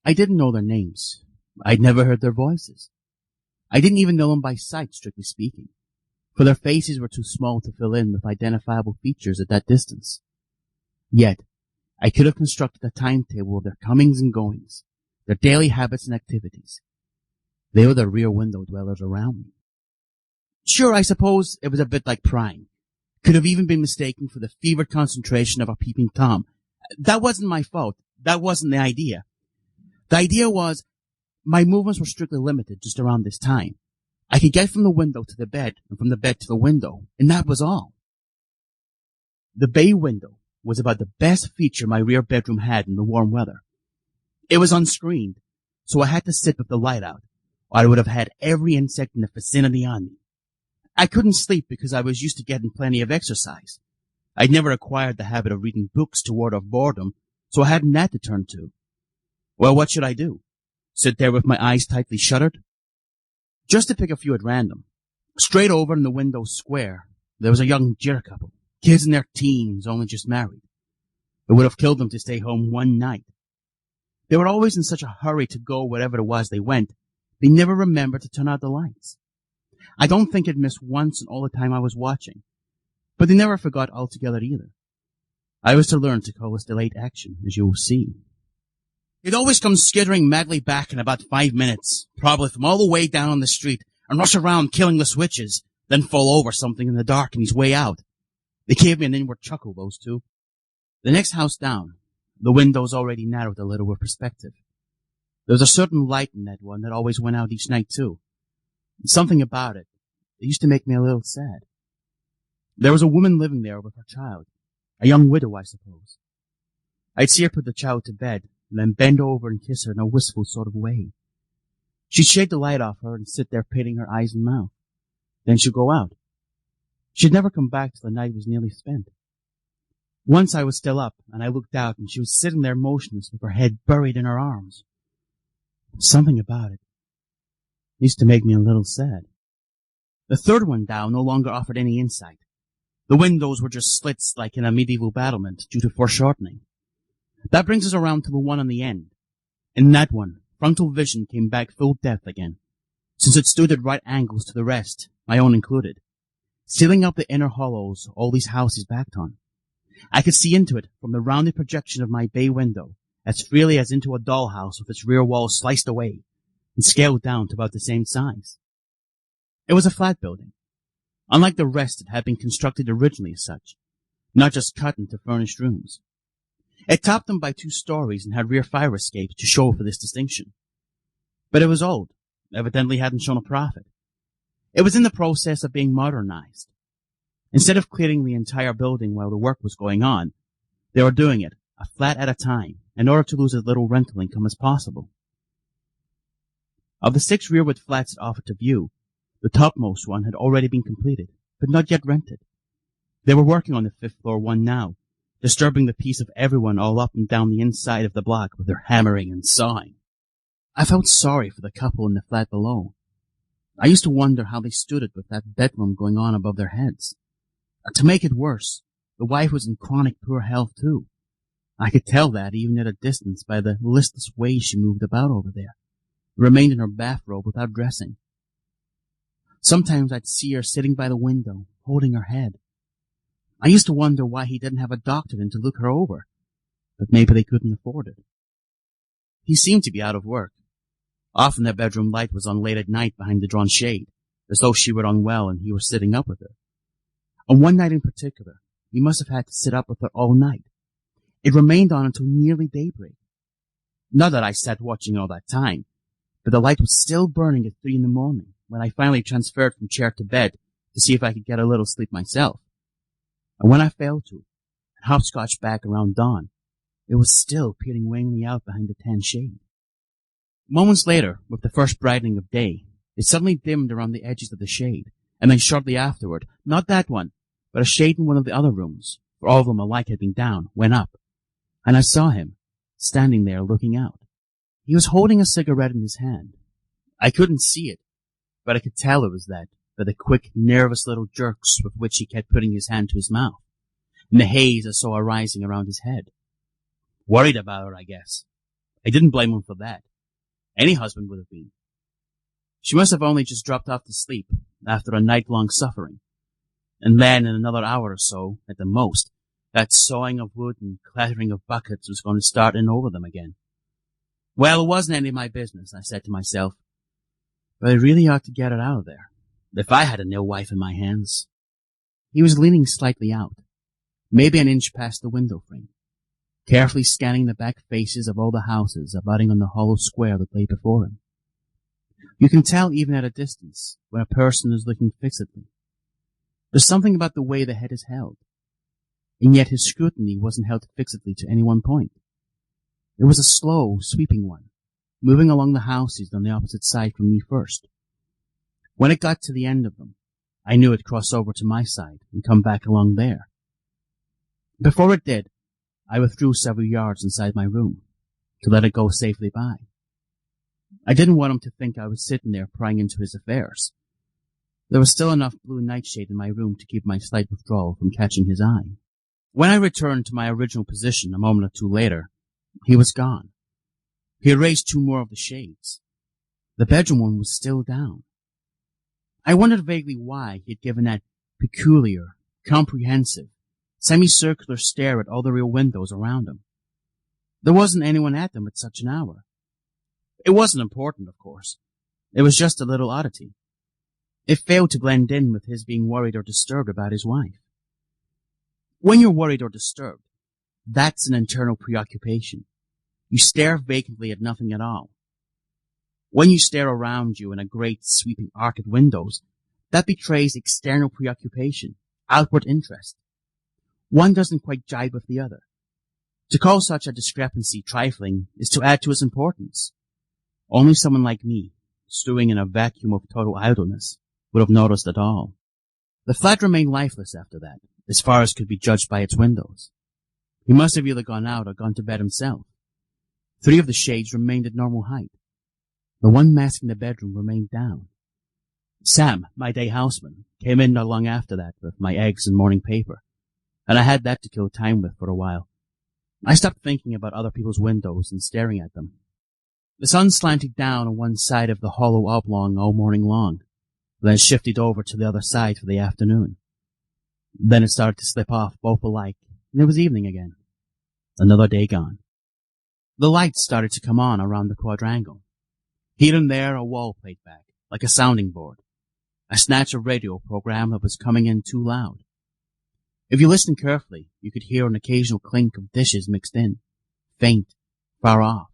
I didn't know their names. I'd never heard their voices. I didn't even know them by sight, strictly speaking, for their faces were too small to fill in with identifiable features at that distance. Yet, I could have constructed a timetable of their comings and goings, their daily habits and activities. They were the rear window dwellers around me. Sure, I suppose it was a bit like prying. Could have even been mistaken for the fevered concentration of a peeping Tom. That wasn't my fault. That wasn't the idea. The idea was, my movements were strictly limited just around this time. I could get from the window to the bed, and from the bed to the window, and that was all. The bay window was about the best feature my rear bedroom had in the warm weather. It was unscreened, so I had to sit with the light out, or I would have had every insect in the vicinity on me. I couldn't sleep because I was used to getting plenty of exercise. I'd never acquired the habit of reading books to ward off boredom, so I hadn't that to turn to. Well, what should I do? Sit there with my eyes tightly shuttered? Just to pick a few at random, straight over in the window square, there was a young Jir couple, kids in their teens, only just married. It would have killed them to stay home one night. They were always in such a hurry to go wherever it was they went, they never remembered to turn out the lights. I don't think I'd missed once in all the time I was watching, but they never forgot altogether either. I was to learn to call this delayed action, as you will see. He'd always come skittering madly back in about 5 minutes, probably from all the way down on the street, and rush around killing the switches, then fall over something in the dark on his way out. They gave me an inward chuckle, those two. The next house down, the windows already narrowed a little with perspective. There was a certain light in that one that always went out each night too. And something about it, it used to make me a little sad. There was a woman living there with her child, a young widow, I suppose. I'd see her put the child to bed, and then bend over and kiss her in a wistful sort of way. She'd shake the light off her and sit there pitting her eyes and mouth. Then she'd go out. She'd never come back till the night was nearly spent. Once I was still up, and I looked out, and she was sitting there motionless with her head buried in her arms. Something about it used to make me a little sad. The third one down no longer offered any insight. The windows were just slits like in a medieval battlement due to foreshortening. That brings us around to the one on the end. In that one, frontal vision came back full depth again, since it stood at right angles to the rest, my own included, sealing up the inner hollows all these houses backed on. I could see into it from the rounded projection of my bay window, as freely as into a dollhouse with its rear wall sliced away and scaled down to about the same size. It was a flat building. Unlike the rest, it had been constructed originally as such, not just cut into furnished rooms. It topped them by 2 stories and had rear fire escapes to show for this distinction. But it was old, evidently hadn't shown a profit. It was in the process of being modernized. Instead of clearing the entire building while the work was going on, they were doing it, a flat at a time, in order to lose as little rental income as possible. Of the 6 rearward flats it offered to view, the topmost one had already been completed, but not yet rented. They were working on the 5th floor one now, disturbing the peace of everyone all up and down the inside of the block with their hammering and sawing. I felt sorry for the couple in the flat below. I used to wonder how they stood it with that bedroom going on above their heads. To make it worse, the wife was in chronic poor health too. I could tell that even at a distance by the listless way she moved about over there, remained in her bathrobe without dressing. Sometimes I'd see her sitting by the window, holding her head. I used to wonder why he didn't have a doctor in to look her over, but maybe they couldn't afford it. He seemed to be out of work. Often their bedroom light was on late at night behind the drawn shade, as though she were unwell and he were sitting up with her. On one night in particular, he must have had to sit up with her all night. It remained on until nearly daybreak. Not that I sat watching all that time, but the light was still burning at 3 a.m. when I finally transferred from chair to bed to see if I could get a little sleep myself. And when I failed to, and hopscotched back around dawn, it was still peering wanly out behind the tan shade. Moments later, with the first brightening of day, it suddenly dimmed around the edges of the shade, and then shortly afterward, not that one, but a shade in one of the other rooms, for all of them alike had been down, went up, and I saw him, standing there looking out. He was holding a cigarette in his hand. I couldn't see it, but I could tell it was that, by the quick, nervous little jerks with which he kept putting his hand to his mouth, and the haze I saw arising around his head. Worried about her, I guess. I didn't blame him for that. Any husband would have been. She must have only just dropped off to sleep after a night-long suffering. And then in another hour or so, at the most, that sawing of wood and clattering of buckets was going to start in over them again. Well, it wasn't any of my business, I said to myself. But I really ought to get her out of there, if I had a new wife in my hands. He was leaning slightly out, maybe an inch past the window frame, carefully scanning the back faces of all the houses abutting on the hollow square that lay before him. You can tell even at a distance when a person is looking fixedly. There's something about the way the head is held, and yet his scrutiny wasn't held fixedly to any one point. It was a slow, sweeping one, moving along the houses on the opposite side from me first. When it got to the end of them, I knew it'd cross over to my side and come back along there. Before it did, I withdrew several yards inside my room, to let it go safely by. I didn't want him to think I was sitting there prying into his affairs. There was still enough blue nightshade in my room to keep my slight withdrawal from catching his eye. When I returned to my original position a moment or two later, he was gone. He had raised two more of the shades. The bedroom one was still down. I wondered vaguely why he had given that peculiar, comprehensive, semicircular stare at all the rear windows around him. There wasn't anyone at them at such an hour. It wasn't important, of course. It was just a little oddity. It failed to blend in with his being worried or disturbed about his wife. When you're worried or disturbed, that's an internal preoccupation. You stare vacantly at nothing at all. When you stare around you in a great sweeping arc at windows, that betrays external preoccupation, outward interest. One doesn't quite jibe with the other. To call such a discrepancy trifling is to add to its importance. Only someone like me, stewing in a vacuum of total idleness, would have noticed at all. The flat remained lifeless after that, as far as could be judged by its windows. He must have either gone out or gone to bed himself. 3 of the shades remained at normal height. The one masking the bedroom remained down. Sam, my day houseman, came in not long after that with my eggs and morning paper, and I had that to kill time with for a while. I stopped thinking about other people's windows and staring at them. The sun slanted down on one side of the hollow oblong all morning long, then shifted over to the other side for the afternoon. Then it started to slip off both alike, and it was evening again. Another day gone. The lights started to come on around the quadrangle. Here and there a wall played back, like a sounding board. A snatch of radio program that was coming in too loud. If you listened carefully, you could hear an occasional clink of dishes mixed in, faint, far off.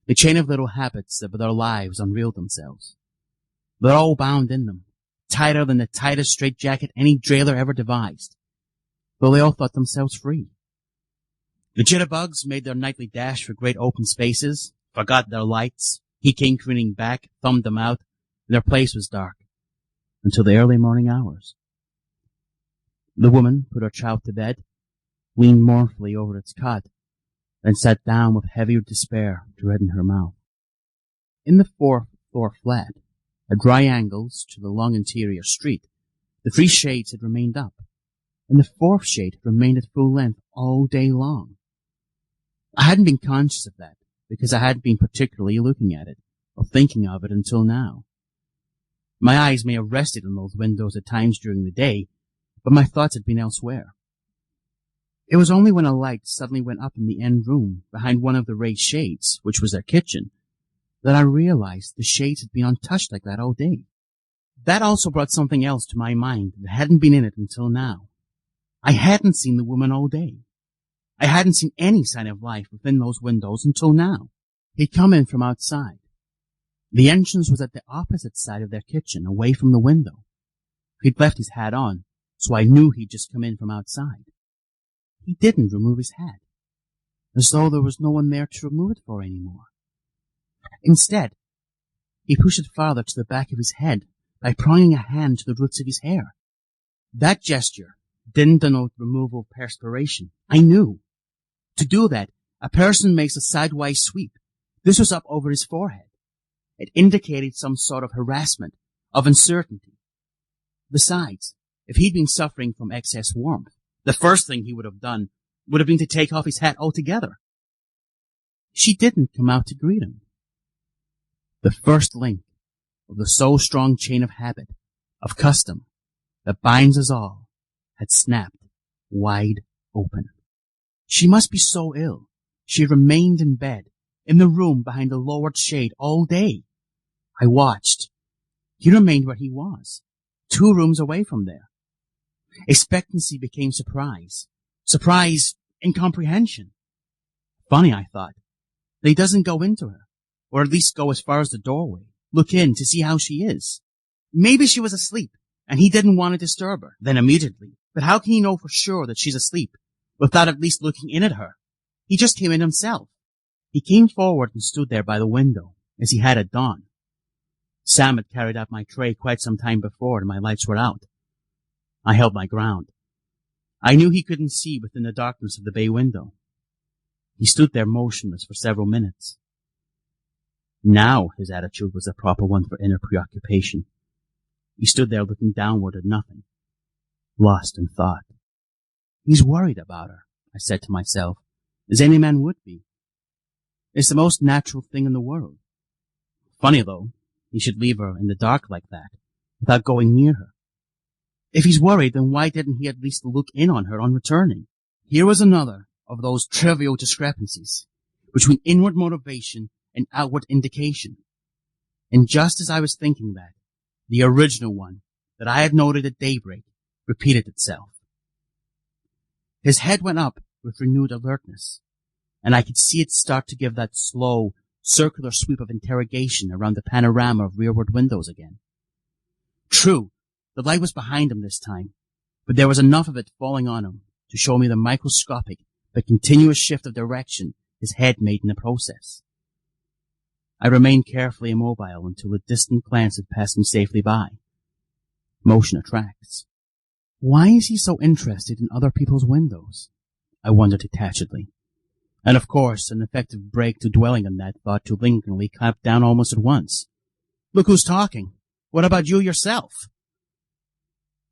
The chain of little habits that with their lives unreeled themselves. They're all bound in them, tighter than the tightest straitjacket any jailer ever devised, though they all thought themselves free. The jitterbugs made their nightly dash for great open spaces, forgot their lights, he came crooning back, thumbed them out, and their place was dark, until the early morning hours. The woman put her child to bed, leaned mournfully over its cot, then sat down with heavy despair to redden her mouth. In the 4th-floor flat, at dry angles to the long interior street, the 3 shades had remained up, and the 4th shade had remained at full length all day long. I hadn't been conscious of that, because I hadn't been particularly looking at it, or thinking of it until now. My eyes may have rested on those windows at times during the day, but my thoughts had been elsewhere. It was only when a light suddenly went up in the end room, behind one of the raised shades, which was their kitchen, that I realized the shades had been untouched like that all day. That also brought something else to my mind that hadn't been in it until now. I hadn't seen the woman all day. I hadn't seen any sign of life within those windows until now. He'd come in from outside. The entrance was at the opposite side of their kitchen, away from the window. He'd left his hat on, so I knew he'd just come in from outside. He didn't remove his hat, as though there was no one there to remove it for anymore. Instead, he pushed it farther to the back of his head by prying a hand to the roots of his hair. That gesture didn't denote removal of perspiration. I knew. To do that, a person makes a sidewise sweep. This was up over his forehead. It indicated some sort of harassment, of uncertainty. Besides, if he'd been suffering from excess warmth, the first thing he would have done would have been to take off his hat altogether. she didn't come out to greet him. The first link of the so-strong chain of habit, of custom, that binds us all, had snapped wide open. She must be so ill. She had remained in bed, in the room behind the lowered shade all day. I watched. He remained where he was, 2 rooms away from there. Expectancy became surprise. Surprise, incomprehension. Funny, I thought, that he doesn't go into her, or at least go as far as the doorway, look in to see how she is. Maybe she was asleep, and he didn't want to disturb her, then immediately. But how can he know for sure that she's asleep, without at least looking in at her? He just came in himself. He came forward and stood there by the window, as he had at dawn. Sam had carried out my tray quite some time before, and my lights were out. I held my ground. I knew he couldn't see within the darkness of the bay window. He stood there motionless for several minutes. Now his attitude was a proper one for inner preoccupation. He stood there looking downward at nothing, lost in thought. He's worried about her, I said to myself, as any man would be. It's the most natural thing in the world. Funny, though, he should leave her in the dark like that, without going near her. If he's worried, then why didn't he at least look in on her on returning? Here was another of those trivial discrepancies between inward motivation and outward indication. And just as I was thinking that, the original one that I had noted at daybreak repeated itself. His head went up with renewed alertness, and I could see it start to give that slow, circular sweep of interrogation around the panorama of rearward windows again. True, the light was behind him this time, but there was enough of it falling on him to show me the microscopic but continuous shift of direction his head made in the process. I remained carefully immobile until a distant glance had passed me safely by. Motion attracts. Why is he so interested in other people's windows? I wondered detachedly. And of course, an effective break to dwelling on that thought too lingeringly clamped down almost at once. Look who's talking. What about you yourself?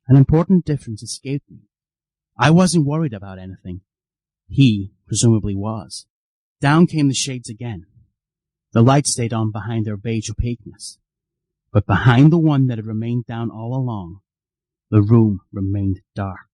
An important difference escaped me. I wasn't worried about anything. He, presumably, was. Down came the shades again. The light stayed on behind their beige opaqueness. But behind the one that had remained down all along, the room remained dark.